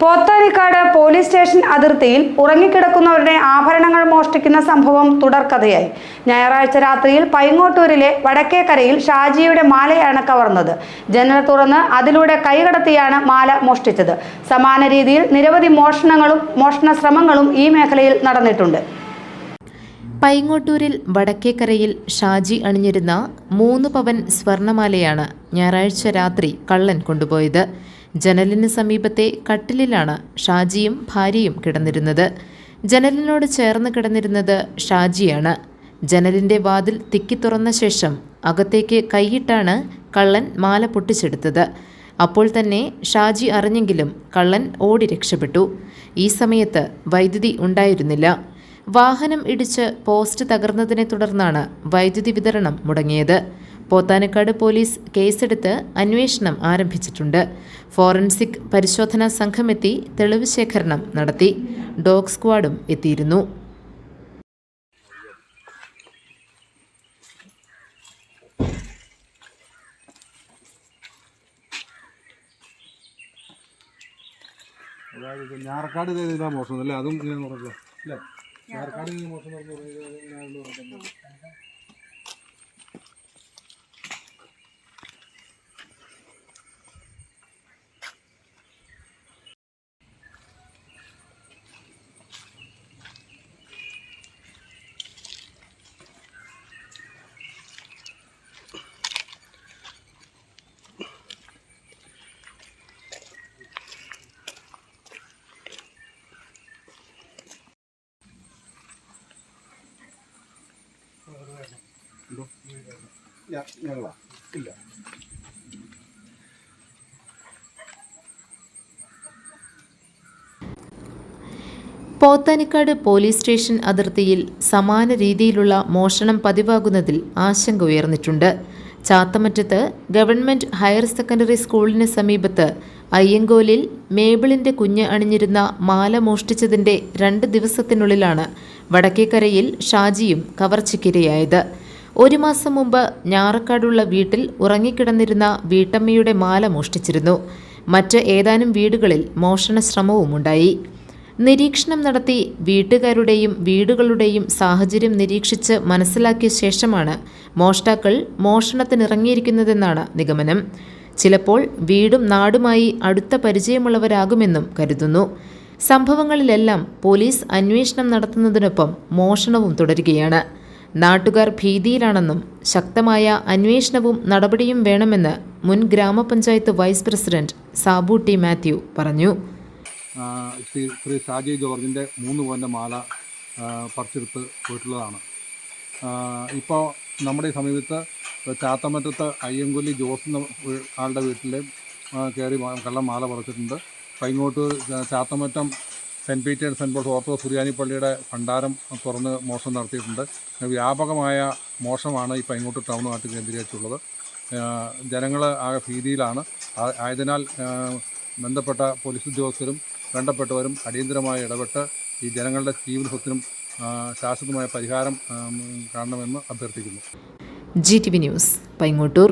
Pothanikkad police station അതിർത്തിയിൽ ഉറങ്ങിക്കിടക്കുന്നവരുടെ ആഭരണങ്ങൾ മോഷ്ടിക്കുന്ന സംഭവം തുടർക്കഥയായി. ഞായറാഴ്ച രാത്രിയിൽ പൈങ്ങോട്ടൂരിലെ വടക്കേക്കരയിൽ ഷാജിയുടെ മാലയാണ് കവർന്നത്. ജനൽ തുറന്ന് അതിലൂടെ കൈകടത്തിയാണ് മാല മോഷ്ടിച്ചത്. സമാന രീതിയിൽ നിരവധി മോഷണ ശ്രമങ്ങളും ഈ മേഖലയിൽ നടന്നിട്ടുണ്ട്. പൈങ്ങോട്ടൂരിൽ വടക്കേക്കരയിൽ ഷാജി അണിഞ്ഞിരുന്ന 3 പവൻ സ്വർണമാലയാണ് ഞായറാഴ്ച രാത്രി കള്ളൻ കൊണ്ടുപോയത്. ജനലിന് സമീപത്തെ കട്ടിലിലാണ് ഷാജിയും ഭാര്യയും കിടന്നിരുന്നത്. ജനലിനോട് ചേർന്ന് കിടന്നിരുന്നത് ഷാജിയാണ്. ജനലിൻ്റെ വാതിൽ തിക്കി തുറന്ന ശേഷം അകത്തേക്ക് കൈയിട്ടാണ് കള്ളൻ മാല പൊട്ടിച്ചെടുത്തത്. അപ്പോൾ തന്നെ ഷാജി അറിഞ്ഞെങ്കിലും കള്ളൻ ഓടി രക്ഷപ്പെട്ടു. ഈ സമയത്ത് വൈദ്യുതി ഉണ്ടായിരുന്നില്ല. വാഹനം ഇടിച്ച് പോസ്റ്റ് തകർന്നതിനെ തുടർന്നാണ് വൈദ്യുതി വിതരണം മുടങ്ങിയത്. പോത്താനിക്കാട് പോലീസ് കേസെടുത്ത് അന്വേഷണം ആരംഭിച്ചിട്ടുണ്ട്. ഫോറൻസിക് പരിശോധനാ സംഘമെത്തി തെളിവ് ശേഖരണം നടത്തി. ഡോഗ് സ്ക്വാഡും എത്തിയിരുന്നു. അതായത് ഞാറക്കാട് ചെയ്താൽ മോശം അല്ലേ? അതും ഇങ്ങനെ നോക്കുക അല്ലേ? ഞാറക്കാട് മോശം ഞങ്ങളാ ഇല്ല. പോത്താനിക്കാട് പോലീസ് സ്റ്റേഷൻ അതിർത്തിയിൽ സമാന രീതിയിലുള്ള മോഷണം പതിവാകുന്നതിൽ ആശങ്ക ഉയർന്നിട്ടുണ്ട്. ചാത്തമറ്റത്ത് ഗവൺമെൻറ് ഹയർ സെക്കൻഡറി സ്കൂളിന് സമീപത്ത് അയ്യങ്കോലിൽ മേബിളിൻ്റെ കുഞ്ഞ് അണിഞ്ഞിരുന്ന മാല മോഷ്ടിച്ചതിൻ്റെ 2 ദിവസത്തിനുള്ളിലാണ് വടക്കേക്കരയിൽ ഷാജിയും കവർച്ചയ്ക്കിരയായത്. 1 മാസം മുമ്പ് ഞാറക്കാടുള്ള വീട്ടിൽ ഉറങ്ങിക്കിടന്നിരുന്ന വീട്ടമ്മയുടെ മാല മോഷ്ടിച്ചിരുന്നു. മറ്റ് ഏതാനും വീടുകളിൽ മോഷണ ശ്രമവുമുണ്ടായി. നിരീക്ഷണം നടത്തി വീട്ടുകാരുടെയും വീടുകളുടെയും സാഹചര്യം നിരീക്ഷിച്ച് മനസ്സിലാക്കിയ ശേഷമാണ് മോഷ്ടാക്കൾ മോഷണത്തിനിറങ്ങിയിരിക്കുന്നതെന്നാണ് നിഗമനം. ചിലപ്പോൾ വീടും നാടുമായി അടുത്ത പരിചയമുള്ളവരാകുമെന്നും കരുതുന്നു. സംഭവങ്ങളിലെല്ലാം പോലീസ് അന്വേഷണം നടത്തുന്നതിനൊപ്പം മോഷണവും തുടരുകയാണ്. നാട്ടുകാർ ഭീതിയിലാണെന്നും ശക്തമായ അന്വേഷണവും നടപടിയും വേണമെന്ന് മുൻ ഗ്രാമപഞ്ചായത്ത് vice president Sabu T Mathew പറഞ്ഞു. ശ്രീ ഷാജി ജോർജിൻ്റെ 3 പവൻ്റെ മാല പറിച്ചെടുത്ത് പോയിട്ടുള്ളതാണ്. ഇപ്പോൾ നമ്മുടെ ഈ സമീപത്ത് ചാത്തമറ്റത്ത് അയ്യങ്കൊല്ലി ജോസ് എന്ന ആളുടെ വീട്ടിൽ കയറി കള്ളം മാല പറിച്ചിട്ടുണ്ട്. Paingottoor Chathamattom Saint Peter's Saint Paul's Orthodox സുറിയാനി പള്ളിയുടെ ഭണ്ഡാരം തുറന്ന് മോഷണം നടത്തിയിട്ടുണ്ട്. വ്യാപകമായ മോഷണമാണ് ഈ പൈങ്ങോട്ടൂർ ടൗണുമായിട്ട് കേന്ദ്രീകരിച്ചുള്ളത്. ജനങ്ങൾ ആകെ ഭീതിയിലാണ്. ആയതിനാൽ ബന്ധപ്പെട്ട പോലീസ് ഉദ്യോഗസ്ഥരും വേണ്ടപ്പെട്ടവരും അടിയന്തരമായി ഇടപെട്ട് ഈ ജനങ്ങളുടെ ജീവന സ്വത്തിനും ശാശ്വതമായ പരിഹാരം കാണണമെന്ന് അഭ്യർത്ഥിക്കുന്നു. GTV news, Paingottoor.